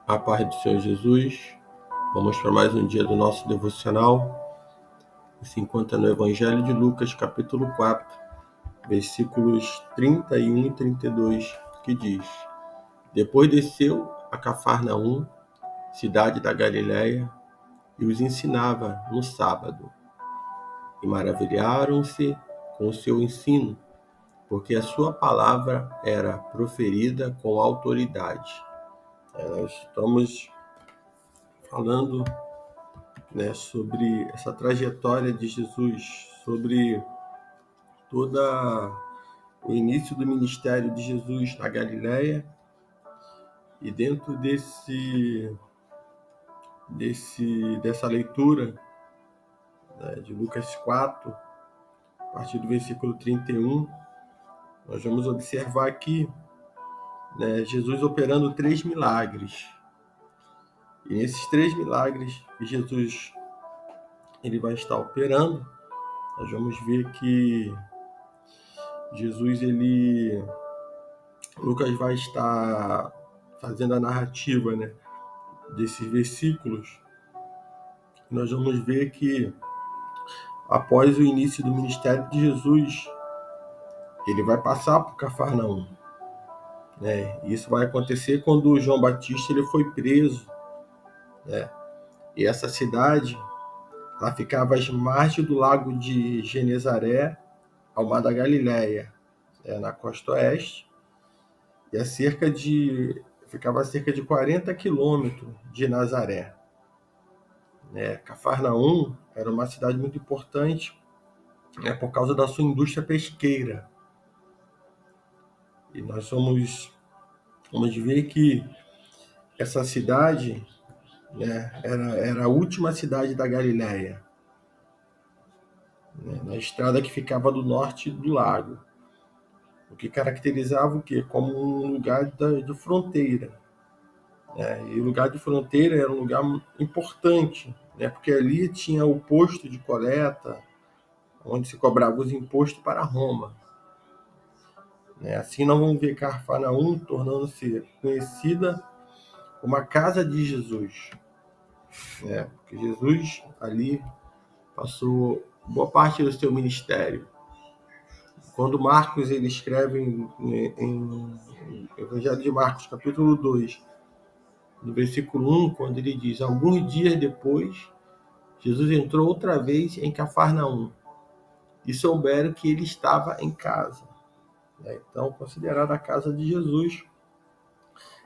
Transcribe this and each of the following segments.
A paz do Senhor Jesus. Vamos para mais um dia do nosso devocional. Se encontra no Evangelho de Lucas, capítulo 4, versículos 31 e 32, que diz: Depois desceu a Cafarnaum, cidade da Galiléia, e os ensinava no sábado. E maravilharam-se com o seu ensino, porque a sua palavra era proferida com autoridade. Nós estamos falando, sobre essa trajetória de Jesus, sobre toda o início do ministério de Jesus na Galiléia, e dentro dessa leitura, de Lucas 4, a partir do versículo 31, nós vamos observar aqui, Jesus operando 3 milagres. E nesses 3 milagres que Jesus ele vai estar operando, nós vamos ver que Jesus, Lucas vai estar fazendo a narrativa, desses versículos. Nós vamos ver que após o início do ministério de Jesus, ele vai passar por Cafarnaum. Isso vai acontecer quando João Batista ele foi preso. E essa cidade ela ficava às margens do lago de Genezaré, ao mar da Galiléia, na costa oeste, e ficava a cerca de 40 quilômetros de Nazaré. Cafarnaum era uma cidade muito importante, por causa da sua indústria pesqueira. E nós vamos ver que essa cidade, era a última cidade da Galiléia, na estrada que ficava do norte do lago, o que caracterizava o quê? Como um lugar de fronteira. E o lugar de fronteira era um lugar importante, porque ali tinha o posto de coleta, onde se cobrava os impostos para Roma. Assim nós vamos ver Cafarnaum tornando-se conhecida como a casa de Jesus. Porque Jesus ali passou boa parte do seu ministério. Quando Marcos ele escreve em Evangelho de Marcos, capítulo 2, no versículo 1, quando ele diz: alguns dias depois, Jesus entrou outra vez em Cafarnaum e souberam que ele estava em casa. Então, considerada a casa de Jesus.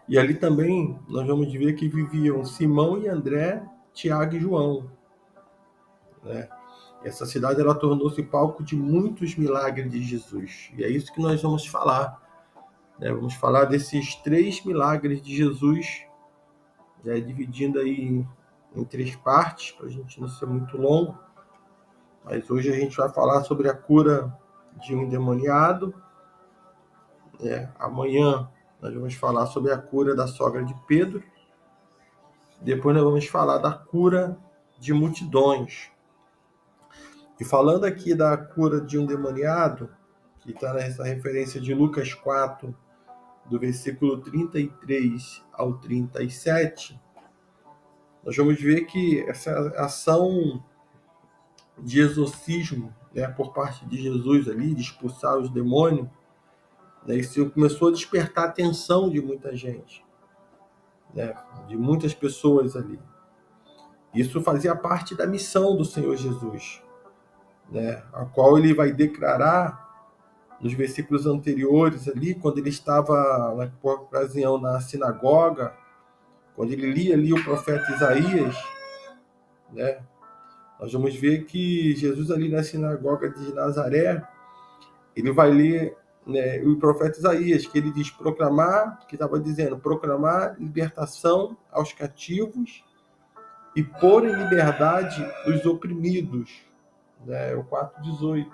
E ali também nós vamos ver que viviam Simão e André, Tiago e João. Essa cidade ela tornou-se palco de muitos milagres de Jesus. E é isso que nós vamos falar. Vamos falar desses 3 milagres de Jesus, dividindo aí em 3 partes, para a gente não ser muito longo. Mas hoje a gente vai falar sobre a cura de um endemoniado. Amanhã nós vamos falar sobre a cura da sogra de Pedro. Depois nós vamos falar da cura de multidões. E falando aqui da cura de um endemoniado, que está nessa referência de Lucas 4, do versículo 33 ao 37, nós vamos ver que essa ação de exorcismo, por parte de Jesus ali, de expulsar os demônios, isso começou a despertar a atenção de muita gente, de muitas pessoas ali. Isso fazia parte da missão do Senhor Jesus, a qual ele vai declarar nos versículos anteriores ali, quando ele estava na ocasião na sinagoga, quando ele lia ali o profeta Isaías, nós vamos ver que Jesus ali na sinagoga de Nazaré, ele vai ler, o profeta Isaías, que ele diz proclamar libertação aos cativos e pôr em liberdade os oprimidos, o 4:18.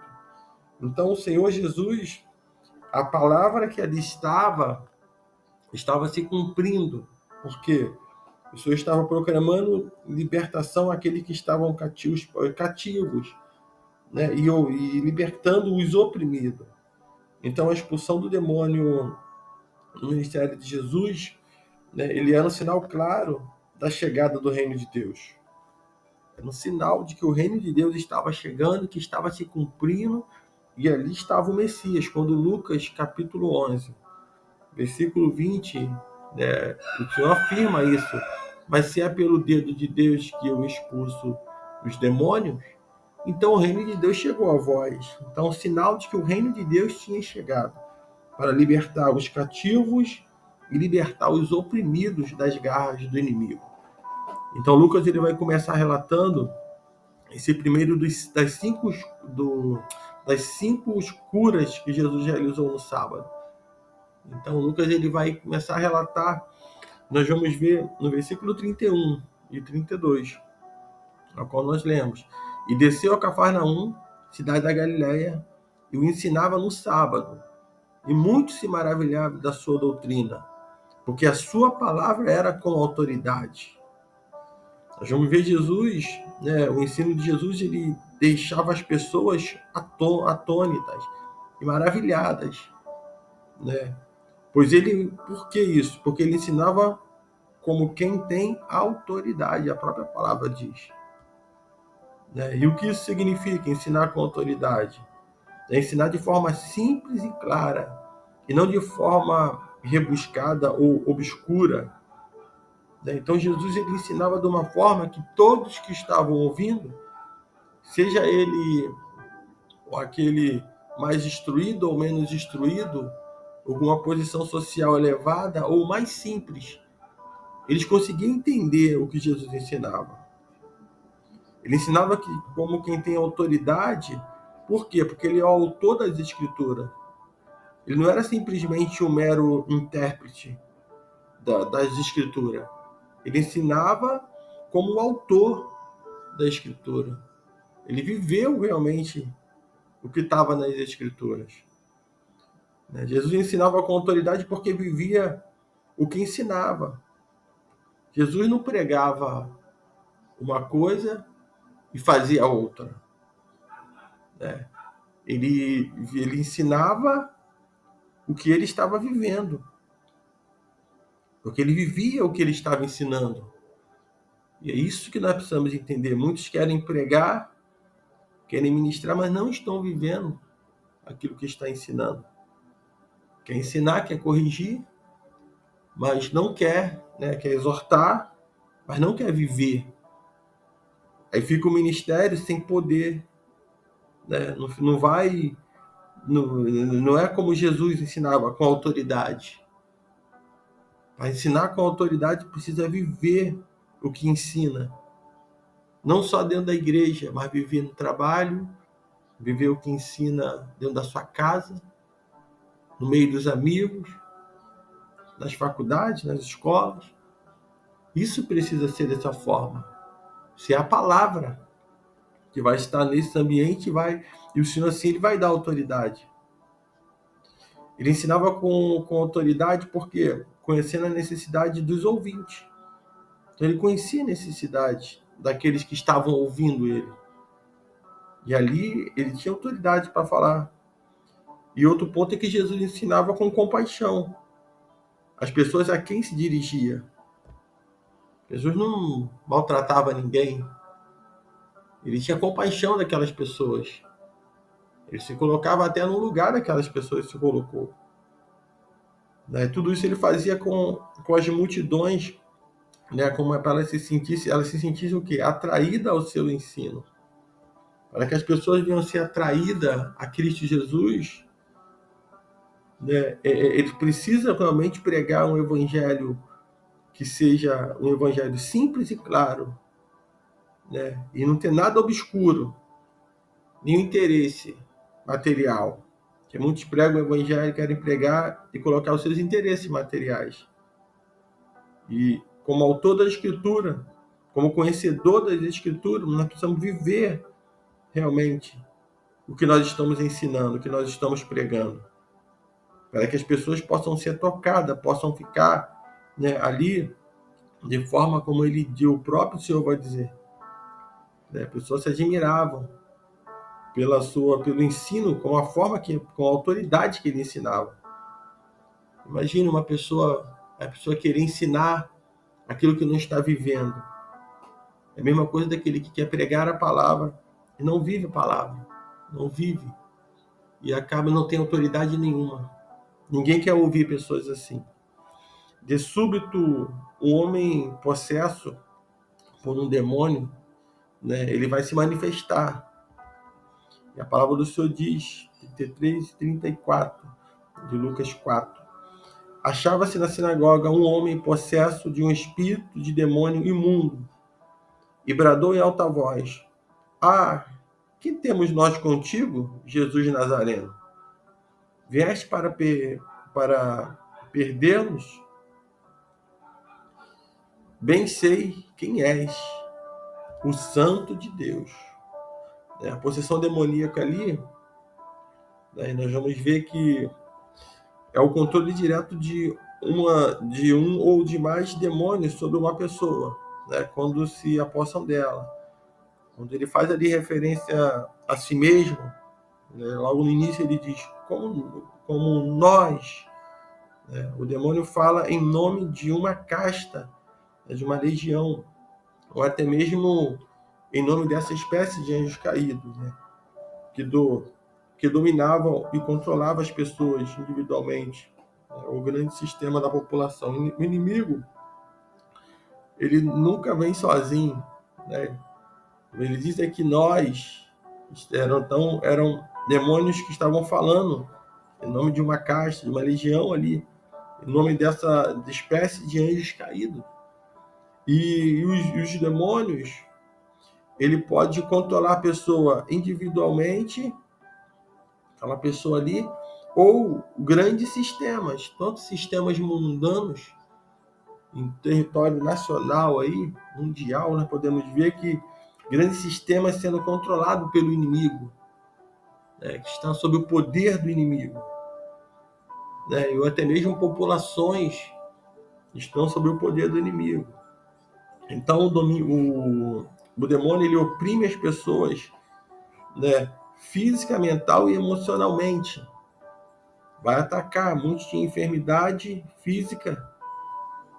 Então o Senhor Jesus, a palavra que ali estava se cumprindo, porque o Senhor estava proclamando libertação àqueles que estavam cativos, e libertando os oprimidos. Então a expulsão do demônio no ministério de Jesus, né, ele era um sinal claro da chegada do reino de Deus. Era um sinal de que o reino de Deus estava chegando, que estava se cumprindo, e ali estava o Messias. Quando Lucas, capítulo 11, versículo 20, né, o Senhor afirma isso. Mas se é pelo dedo de Deus que eu expulso os demônios, então o reino de Deus chegou a vós. Então, sinal de que o reino de Deus tinha chegado para libertar os cativos e libertar os oprimidos das garras do inimigo. Então, Lucas ele vai começar relatando esse primeiro das cinco curas que Jesus realizou no sábado. Então, Lucas ele vai começar a relatar. Nós vamos ver no versículo 31 e 32, ao qual nós lemos: E desceu a Cafarnaum, cidade da Galiléia, e o ensinava no sábado. E muitos se maravilhavam da sua doutrina, porque a sua palavra era com autoridade. Nós vamos ver Jesus, né, o ensino de Jesus, ele deixava as pessoas atônitas e maravilhadas, né? Por que isso? Porque ele ensinava como quem tem autoridade, a própria palavra diz, né? E o que isso significa, ensinar com autoridade? É ensinar de forma simples e clara, e não de forma rebuscada ou obscura. Então Jesus ele ensinava de uma forma que todos que estavam ouvindo, seja ele aquele mais instruído ou menos instruído, alguma posição social elevada ou mais simples, eles conseguiam entender o que Jesus ensinava. Ele ensinava que como quem tem autoridade. Por quê? Porque ele é o autor das Escrituras. Ele não era simplesmente um mero intérprete das Escrituras. Ele ensinava como o autor da Escritura. Ele viveu realmente o que estava nas Escrituras. Jesus ensinava com autoridade porque vivia o que ensinava. Jesus não pregava uma coisa e fazia outra. Ele ensinava o que ele estava vivendo. Porque ele vivia o que ele estava ensinando. E é isso que nós precisamos entender. Muitos querem pregar, querem ministrar, mas não estão vivendo aquilo que está ensinando. Quer ensinar, quer corrigir, mas não quer, né? Quer exortar, mas não quer viver. Aí fica o ministério sem poder, né? Não é como Jesus ensinava, com autoridade. Para ensinar com autoridade precisa viver o que ensina. Não só dentro da igreja, mas viver no trabalho, viver o que ensina dentro da sua casa, no meio dos amigos, nas faculdades, nas escolas. Isso precisa ser dessa forma. Se é a palavra que vai estar nesse ambiente, e o Senhor assim ele vai dar autoridade. Ele ensinava com autoridade porque conhecendo a necessidade dos ouvintes. Então ele conhecia a necessidade daqueles que estavam ouvindo ele. E ali ele tinha autoridade para falar. E outro ponto é que Jesus ensinava com compaixão. As pessoas a quem se dirigia. Jesus não maltratava ninguém. Ele tinha compaixão daquelas pessoas. Ele se colocava até no lugar daquelas pessoas que se colocou. Tudo isso ele fazia com as multidões, né? Como para elas se sentissem o quê? Atraídas ao seu ensino. Para que as pessoas venham ser atraídas a Cristo Jesus, né? Ele precisa realmente pregar um evangelho que seja um evangelho simples e claro, né? E não ter nada obscuro, nenhum interesse material. Que muitos pregam o evangelho, querem pregar e colocar os seus interesses materiais. E como autor da Escritura, como conhecedor das Escrituras, nós precisamos viver realmente o que nós estamos ensinando, o que nós estamos pregando. Para que as pessoas possam ser tocadas, possam ficar, né, ali de forma como o próprio Senhor vai dizer. As pessoas se admiravam pelo ensino, com a autoridade que ele ensinava. Imagine uma pessoa A pessoa querer ensinar aquilo que não está vivendo. É a mesma coisa daquele que quer pregar a palavra e não vive a palavra. Não vive. E acaba não tem autoridade nenhuma. Ninguém quer ouvir pessoas assim. De súbito, um homem possesso por um demônio, né, ele vai se manifestar. E a palavra do Senhor diz, 33 e 34, de Lucas 4. Achava-se na sinagoga um homem possesso de um espírito de demônio imundo, e bradou em alta voz: Ah, que temos nós contigo, Jesus Nazareno? Vieste para perder-nos? Bem sei quem és, o Santo de Deus. A possessão demoníaca ali, né, nós vamos ver que é o controle direto de um ou de mais demônios sobre uma pessoa, né, quando se apossam dela. Quando ele faz ali referência a si mesmo, né, logo no início ele diz, como nós, né, o demônio fala em nome de uma casta, né, de uma legião, ou até mesmo em nome dessa espécie de anjos caídos, né, que dominavam e controlavam as pessoas individualmente, né, o grande sistema da população. O inimigo, ele nunca vem sozinho, né? Ele diz que nós eram demônios que estavam falando em nome de uma casta, de uma legião ali, em nome dessa espécie de anjos caídos. E os demônios, ele pode controlar a pessoa individualmente, aquela pessoa ali, ou grandes sistemas, tanto sistemas mundanos, em território nacional aí, mundial, nós podemos ver que grandes sistemas sendo controlados pelo inimigo, né, que estão sob o poder do inimigo, né, ou até mesmo populações estão sob o poder do inimigo. Então o demônio, ele oprime as pessoas, né, física, mental e emocionalmente. Vai atacar. Muitos tinham enfermidade física,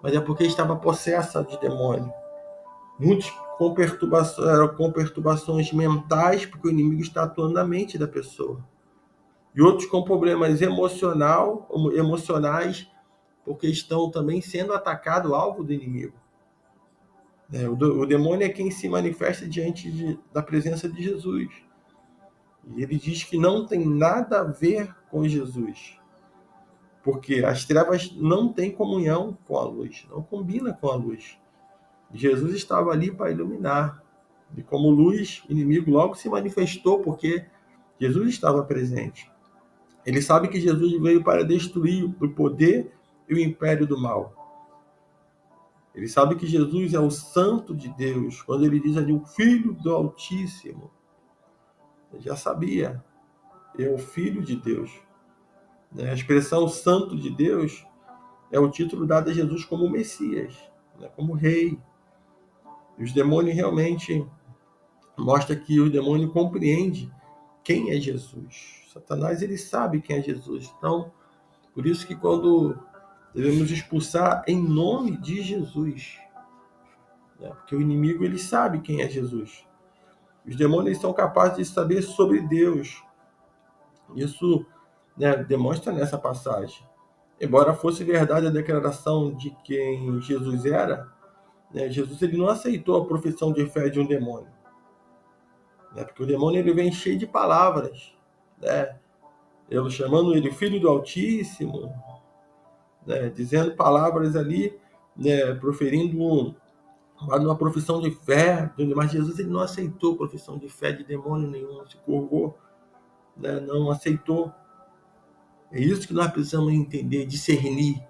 mas é porque estava possessa de demônio. Muitos com perturbações mentais, porque o inimigo está atuando na mente da pessoa. E outros com problemas emocionais, porque estão também sendo atacados, alvo do inimigo. O demônio é quem se manifesta diante da presença de Jesus. E ele diz que não tem nada a ver com Jesus, porque as trevas não têm comunhão com a luz, não combina com a luz. Jesus estava ali para iluminar. E como luz, o inimigo logo se manifestou, porque Jesus estava presente. Ele sabe que Jesus veio para destruir o poder e o império do mal. Ele sabe que Jesus é o Santo de Deus. Quando ele diz ali, o Filho do Altíssimo, ele já sabia. É o Filho de Deus. A expressão Santo de Deus é o título dado a Jesus como Messias, como Rei. E os demônios realmente mostram que o demônio compreende quem é Jesus. Satanás, ele sabe quem é Jesus. Então, por isso que quando devemos expulsar em nome de Jesus, né? Porque o inimigo, ele sabe quem é Jesus. Os demônios são capazes de saber sobre Deus. Isso, né, demonstra nessa passagem. Embora fosse verdade a declaração de quem Jesus era, né, Jesus, ele não aceitou a profissão de fé de um demônio, né, porque o demônio, ele vem cheio de palavras, né, ele chamando ele Filho do Altíssimo, né, dizendo palavras ali, né, proferindo uma profissão de fé, mas Jesus, ele não aceitou profissão de fé de demônio nenhum, se curvou, né, não aceitou. É isso que nós precisamos entender, discernir.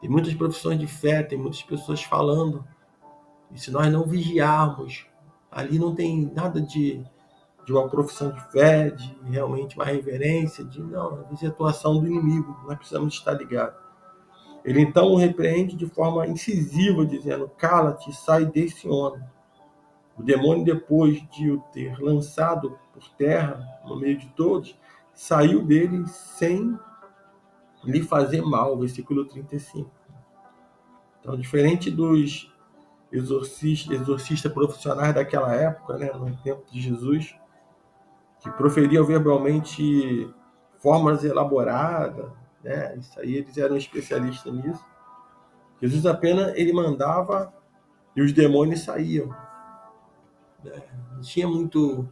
Tem muitas profissões de fé, tem muitas pessoas falando, e se nós não vigiarmos, ali não tem nada de uma profissão de fé, de realmente uma reverência, não, às vezes é atuação do inimigo, nós precisamos estar ligados. Ele então o repreende de forma incisiva, dizendo: cala-te, sai desse homem. O demônio, depois de o ter lançado por terra, no meio de todos, saiu dele sem lhe fazer mal. Versículo 35. Então, diferente dos exorcistas profissionais daquela época, né, no tempo de Jesus, que proferiam verbalmente formas elaboradas, né, isso aí eles eram especialistas nisso. Jesus apenas ele mandava e os demônios saíam. Não tinha muito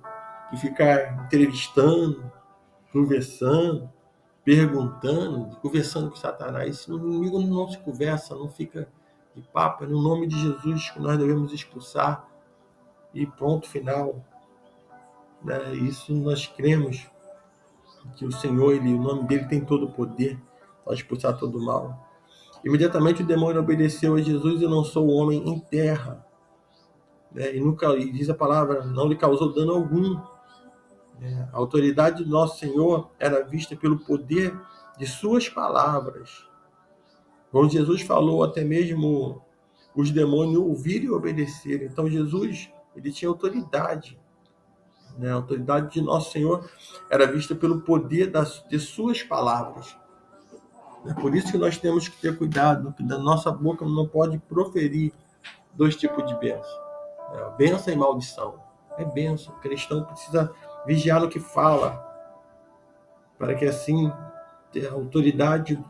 que ficar entrevistando, conversando, perguntando, conversando com Satanás. O inimigo não se conversa, não fica de papo. É no nome de Jesus que nós devemos expulsar e ponto final. Isso nós cremos que o Senhor, o nome dele tem todo o poder para expulsar todo o mal. Imediatamente o demônio obedeceu a Jesus e lançou o homem em terra. E diz a palavra, não lhe causou dano algum. A autoridade do nosso Senhor era vista pelo poder de suas palavras. Quando Jesus falou, até mesmo os demônios ouviram e obedeceram. Então Jesus, ele tinha autoridade. A autoridade de nosso Senhor era vista pelo poder de suas palavras. É por isso que nós temos que ter cuidado, que da nossa boca não pode proferir dois tipos de bênção. Bênção e maldição. É bênção. O cristão precisa vigiar no que fala, para que assim a autoridade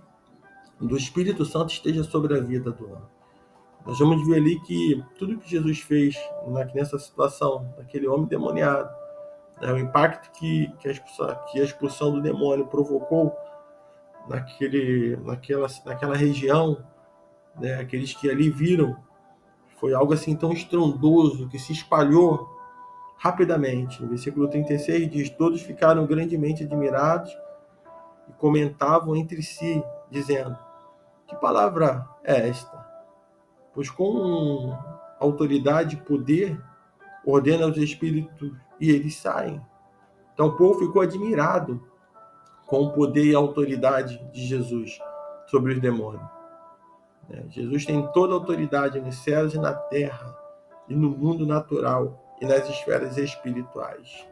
do Espírito Santo esteja sobre a vida do homem. Nós vamos ver ali que tudo que Jesus fez nessa situação, daquele homem demoniado, o impacto que a expulsão do demônio provocou naquela região, aqueles que ali viram, foi algo assim tão estrondoso que se espalhou rapidamente. No versículo 36 diz: todos ficaram grandemente admirados e comentavam entre si, dizendo: que palavra é esta? Pois com autoridade e poder ordena os espíritos e eles saem. Então o povo ficou admirado com o poder e a autoridade de Jesus sobre os demônios. Jesus tem toda a autoridade nos céus e na terra, e no mundo natural e nas esferas espirituais.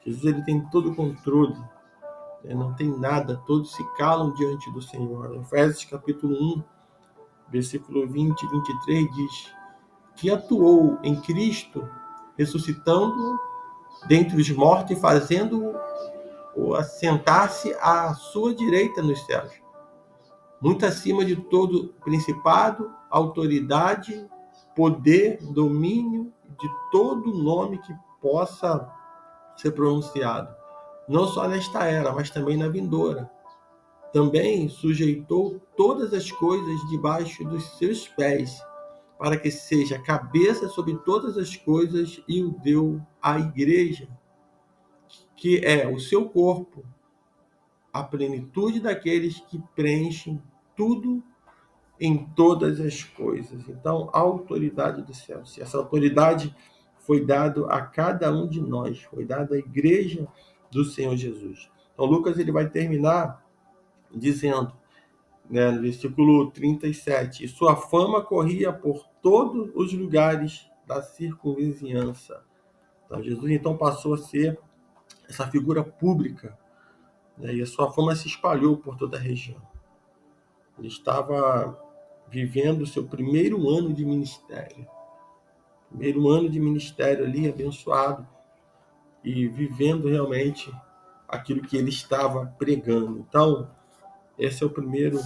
Jesus ele tem todo o controle, não tem nada, todos se calam diante do Senhor. Efésios capítulo 1, versículo 20 e 23 diz: que atuou em Cristo, ressuscitando dentre os mortos e fazendo-o assentar-se à sua direita nos céus, muito acima de todo principado, autoridade, poder, domínio, de todo nome que possa ser pronunciado, não só nesta era, mas também na vindoura. Também sujeitou todas as coisas debaixo dos seus pés, para que seja cabeça sobre todas as coisas, e o deu à igreja, que é o seu corpo, a plenitude daqueles que preenchem tudo em todas as coisas. Então, a autoridade do céu. Se essa autoridade foi dada a cada um de nós, foi dada à igreja do Senhor Jesus. Então, Lucas ele vai terminar dizendo, no versículo 37, e sua fama corria por todos os lugares da circunvizinhança. Então, Jesus então passou a ser essa figura pública, e a sua fama se espalhou por toda a região. Ele estava vivendo o seu primeiro ano de ministério. Primeiro ano de ministério ali, abençoado, e vivendo realmente aquilo que ele estava pregando. Então, esse é o primeiro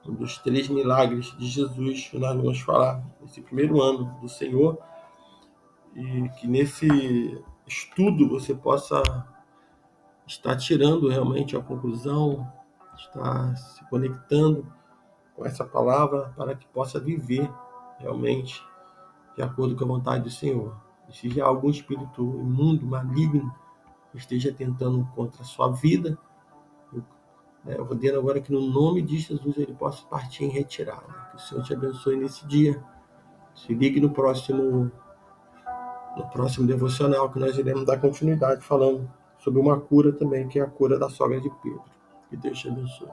dos 3 milagres de Jesus que nós vamos falar. Esse primeiro ano do Senhor, e que nesse estudo você possa estar tirando realmente a conclusão, estar se conectando com essa palavra para que possa viver realmente de acordo com a vontade do Senhor. E se já algum espírito imundo, maligno, esteja tentando contra a sua vida, eu ordeno agora que no nome de Jesus ele possa partir em retirada. Que o Senhor te abençoe nesse dia. Se ligue no próximo devocional, que nós iremos dar continuidade falando sobre uma cura também, que é a cura da sogra de Pedro. Que Deus te abençoe.